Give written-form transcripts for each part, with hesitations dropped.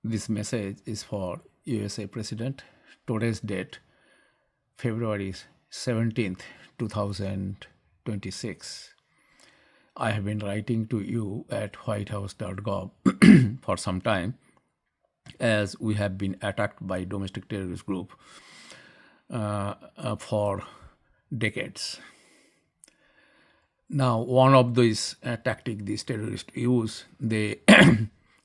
This message is for USA President. Today's date, February 17th, 2026. I have been writing to you at whitehouse.gov for some time as we have been attacked by domestic terrorist group for decades. Now, one of these tactics these terrorists use, they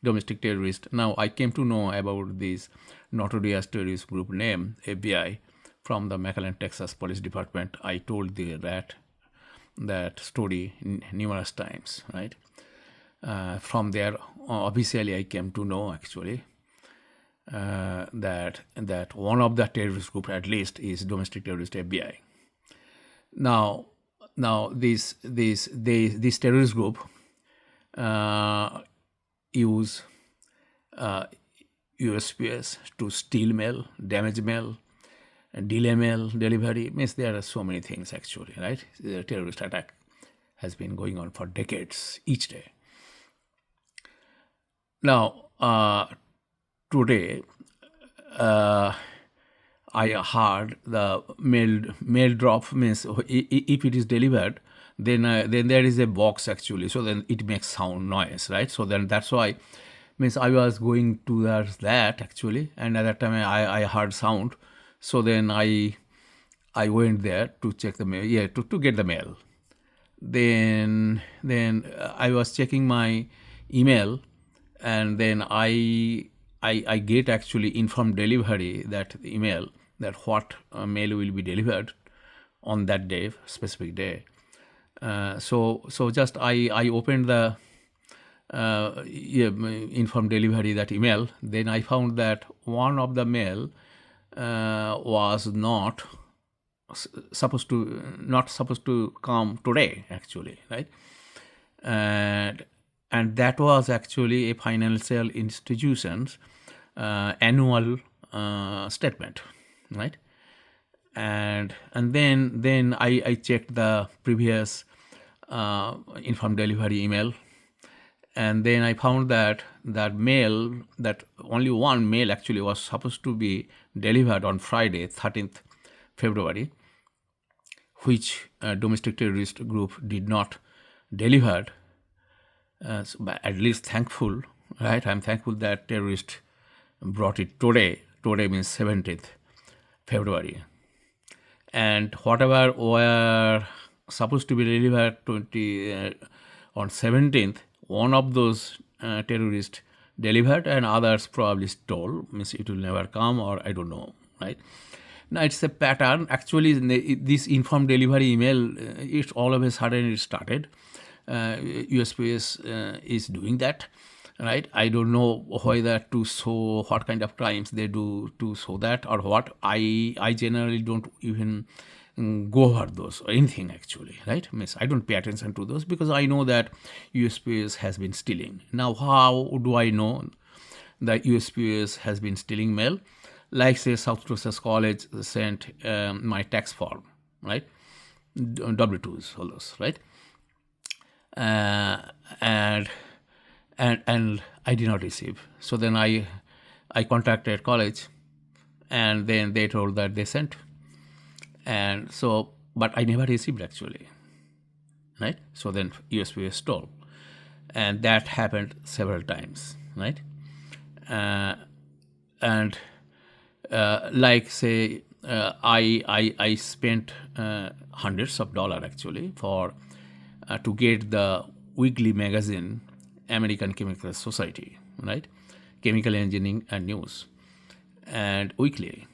domestic terrorists. Now, I came to know about this notorious terrorist group name, FBI, from the McAllen, Texas Police Department. I told that story numerous times, right? From there, officially, I came to know actually that one of the terrorist group at least is domestic terrorist FBI. Now this terrorist group use USPS to steal mail, damage mail, delay mail delivery. Means there are so many things actually, right? The terrorist attack has been going on for decades each day. Now, today, I heard the mail drop means if it is delivered, then there is a box actually. So then it makes sound noise, right? So then that's why means I was going towards that actually, and at that time I heard sound. So then I went there to check the mail, to get the mail. Then I was checking my email, and then I get actually informed delivery that email that what mail will be delivered on that day, specific day. So just I opened the informed delivery, that email. Then I found that one of the mail was not supposed to come today actually, right? And that was actually a financial institution's annual statement, right? And then I checked the previous informed delivery email, and then I found that only one mail actually was supposed to be delivered on Friday, 13th February, which domestic terrorist group did not deliver. So, but at least thankful, right? I'm thankful that terrorists brought it today. Today means 17th February. And whatever were supposed to be delivered on 17th, one of those terrorists delivered and others probably stole. Means it will never come, or I don't know, right? Now it's a pattern. Actually, this informed delivery email, it's all of a sudden it started. USPS is doing that, right? I don't know whether to show what kind of crimes they do to show that or what. I generally don't even go over those or anything actually, right? Means I don't pay attention to those because I know that USPS has been stealing. Now, how do I know that USPS has been stealing mail? Like say South Texas College sent my tax form, right? W-2s, all those, right? And I did not receive. So then I contacted college, and then they told that they sent. And so, but I never received actually, right? So then USPS stole, and that happened several times, right? And like say I spent hundreds of dollars actually for to get the weekly magazine American Chemical Society, right? Chemical Engineering and News, and weekly,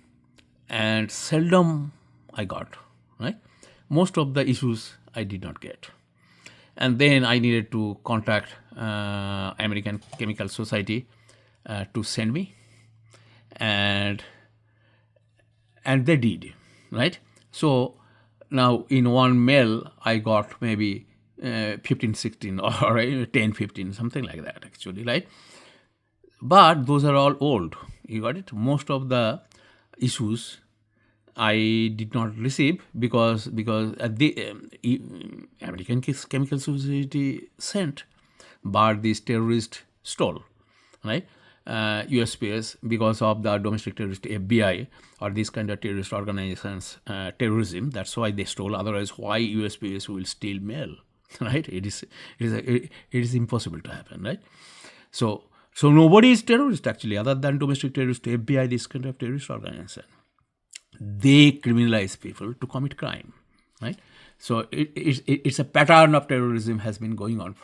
and seldom I got, right? Most of the issues I did not get, and then I needed to contact American Chemical Society to send me, and they did, right? So now in one mail I got maybe 15, 16 or 10, 15, something like that actually, right? But those are all old. You got it? Most of the issues I did not receive because the American Chemical Society sent, but this terrorist stole, right? USPS because of the domestic terrorist FBI or these kind of terrorist organizations, terrorism. That's why they stole. Otherwise, why USPS will steal mail, right? It is impossible to happen, right? So nobody is terrorist actually, other than domestic terrorist FBI, this kind of terrorist organization. They criminalize people to commit crime, right? So it's a pattern of terrorism has been going on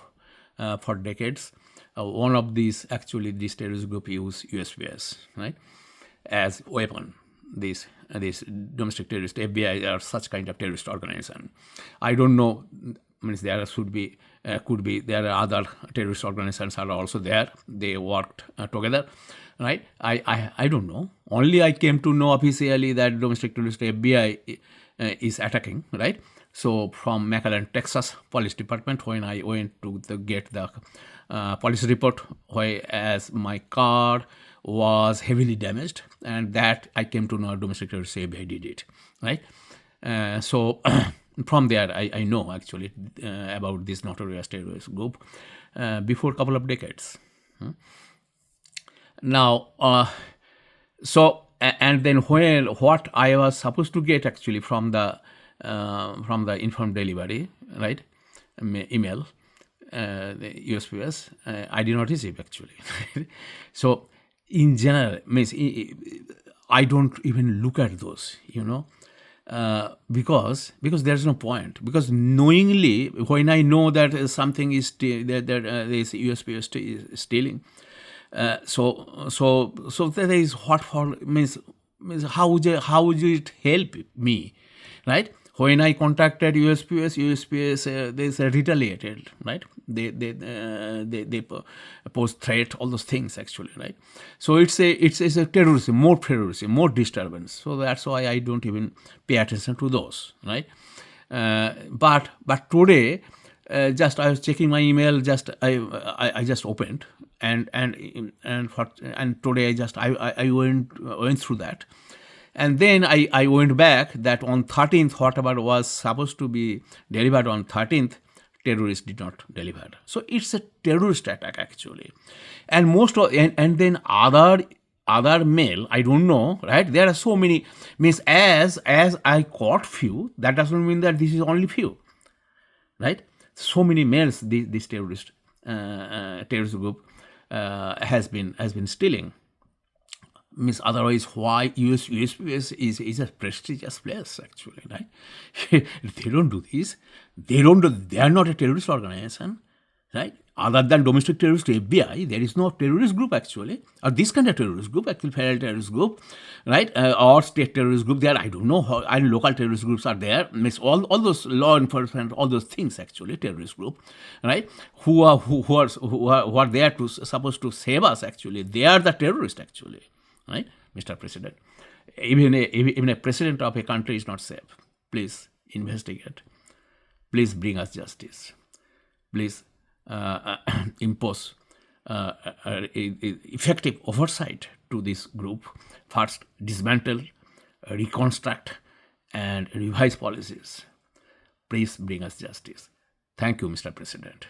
for decades. One of these, actually, this terrorist group use USPS, right, as weapon. This domestic terrorist FBI or such kind of terrorist organization. I don't know. Means there should be, could be, there are other terrorist organizations are also there. They worked together, right? I don't know. Only I came to know officially that domestic terrorist FBI is attacking, right? So from McAllen, Texas Police Department, when I went to get the police report, whereas my car was heavily damaged, and that I came to know domestic terrorist FBI did it, right? So from there, I know actually about this notorious terrorist group before a couple of decades. Now, so and then what I was supposed to get actually from the informed delivery, right, email, the USPS, I did not receive actually. So in general, means I don't even look at those, because there's no point. Because knowingly, when I know that something is that this USPS is stealing, so that is what for means how would it help me, right? When I contacted USPS, they retaliated, right? They pose threat, all those things actually, right? So it's a terrorism, more disturbance. So that's why I don't even pay attention to those, right? But today, just I was checking my email. I just opened and today I went through that. And then I went back that on 13th, whatever was supposed to be delivered on 13th, terrorists did not deliver. So it's a terrorist attack actually. And and then other mail, I don't know, right? There are so many, means as I caught few, that doesn't mean that this is only few, right? So many mails this terrorist group has been stealing. Means otherwise, why USPS is a prestigious place actually, right? They don't do this. They are not a terrorist organization, right? Other than domestic terrorist FBI, there is no terrorist group actually, or this kind of terrorist group, actually federal terrorist group, right? Or state terrorist group. There, I don't know how, and local terrorist groups are there. Means all those law enforcement, all those things actually, terrorist group, right? Who are there to supposed to save us actually. They are the terrorists actually. Right, Mr. President. Even a president of a country is not safe. Please investigate. Please bring us justice. Please impose effective oversight to this group. First, dismantle, reconstruct, and revise policies. Please bring us justice. Thank you, Mr. President.